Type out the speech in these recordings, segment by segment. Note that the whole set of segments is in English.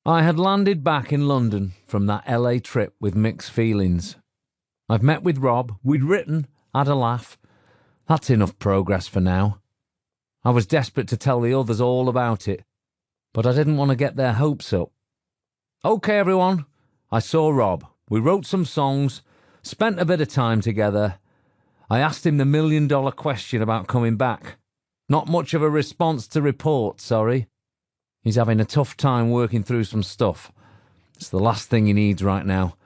I had landed back in London from that LA trip with mixed feelings. I've met with Rob, we'd written, had a laugh. That's enough progress for now. I was desperate to tell the others all about it, but I didn't want to get their hopes up. Okay, everyone, I saw Rob. We wrote some songs, spent a bit of time together. I asked him the million-dollar question about coming back. Not much of a response to report, sorry. He's having a tough time working through some stuff. It's the last thing he needs right now.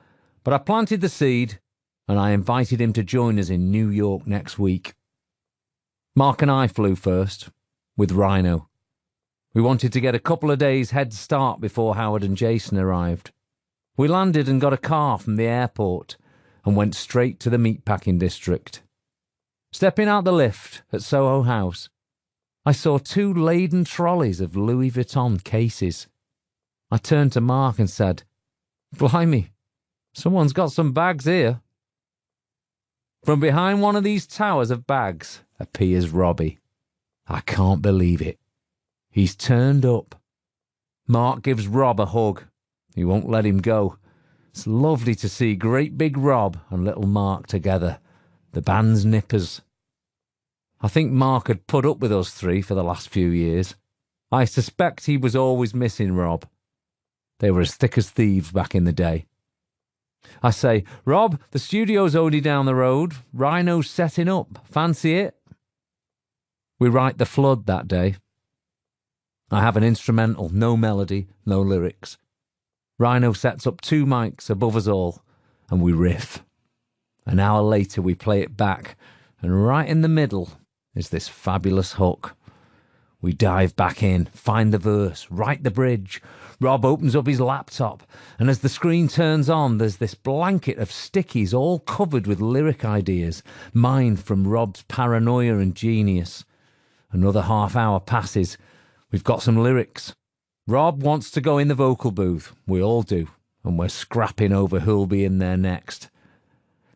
But I planted the seed, and I invited him to join us in New York next week. Mark and I flew first, with Rhino. We wanted to get a couple of days head start before Howard and Jason arrived. We landed and got a car from the airport and went straight to the meatpacking district. Stepping out the lift at Soho House, I saw 2 laden trolleys of Louis Vuitton cases. I turned to Mark and said, "Blimey, someone's got some bags here." From behind one of these towers of bags appears Robbie. I can't believe it. He's turned up. Mark gives Rob a hug. He won't let him go. It's lovely to see great big Rob and little Mark together, the band's nippers. I think Mark had put up with us 3 for the last few years. I suspect he was always missing Rob. They were as thick as thieves back in the day. I say, "Rob, the studio's only down the road. Rhino's setting up. Fancy it?" We write The Flood that day. I have an instrumental, no melody, no lyrics. Rhino sets up 2 mics above us all, and we riff. An hour later we play it back, and right in the middle is this fabulous hook. We dive back in, find the verse, write the bridge. Rob opens up his laptop, and as the screen turns on, there's this blanket of stickies all covered with lyric ideas, mined from Rob's paranoia and genius. Another half hour passes. We've got some lyrics. Rob wants to go in the vocal booth. We all do, and we're scrapping over who'll be in there next.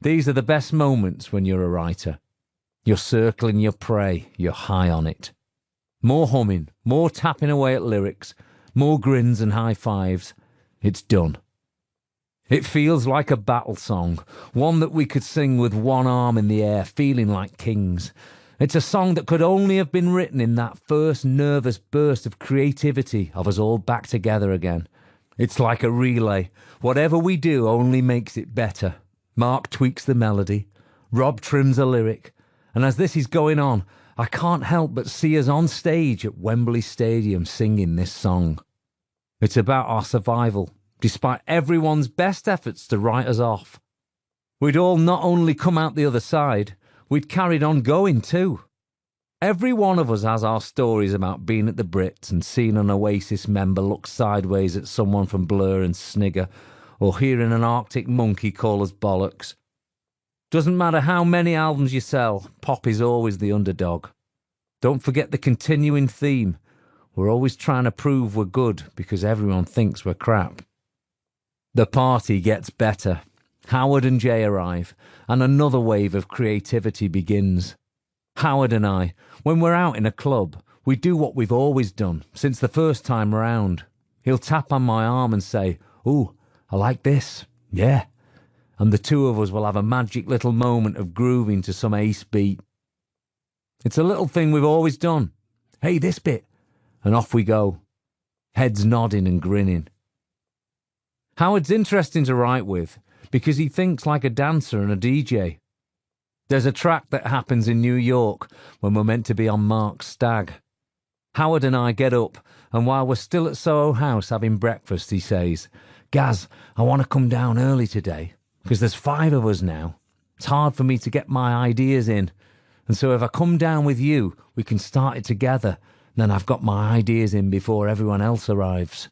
These are the best moments when you're a writer. You're circling your prey, you're high on it. More humming, more tapping away at lyrics, more grins and high fives. It's done. It feels like a battle song, one that we could sing with one arm in the air, feeling like kings. It's a song that could only have been written in that first nervous burst of creativity of us all back together again. It's like a relay. Whatever we do only makes it better. Mark tweaks the melody. Rob trims a lyric. And as this is going on, I can't help but see us on stage at Wembley Stadium singing this song. It's about our survival, despite everyone's best efforts to write us off. We'd all not only come out the other side, we'd carried on going too. Every one of us has our stories about being at the Brits and seeing an Oasis member look sideways at someone from Blur and snigger, or hearing an Arctic monkey call us bollocks. Doesn't matter how many albums you sell, pop is always the underdog. Don't forget the continuing theme. We're always trying to prove we're good because everyone thinks we're crap. The party gets better. Howard and Jay arrive, and another wave of creativity begins. Howard and I, when we're out in a club, we do what we've always done since the first time round. He'll tap on my arm and say, "Ooh, I like this. Yeah." And the 2 of us will have a magic little moment of grooving to some ace beat. It's a little thing we've always done. "Hey, this bit." And off we go. Heads nodding and grinning. Howard's interesting to write with because he thinks like a dancer and a DJ. There's a track that happens in New York when we're meant to be on Mark's stag. Howard and I get up, and while we're still at Soho House having breakfast, he says, "Gaz, I want to come down early today. Because there's 5 of us now. It's hard for me to get my ideas in. And so if I come down with you, we can start it together. Then I've got my ideas in before everyone else arrives."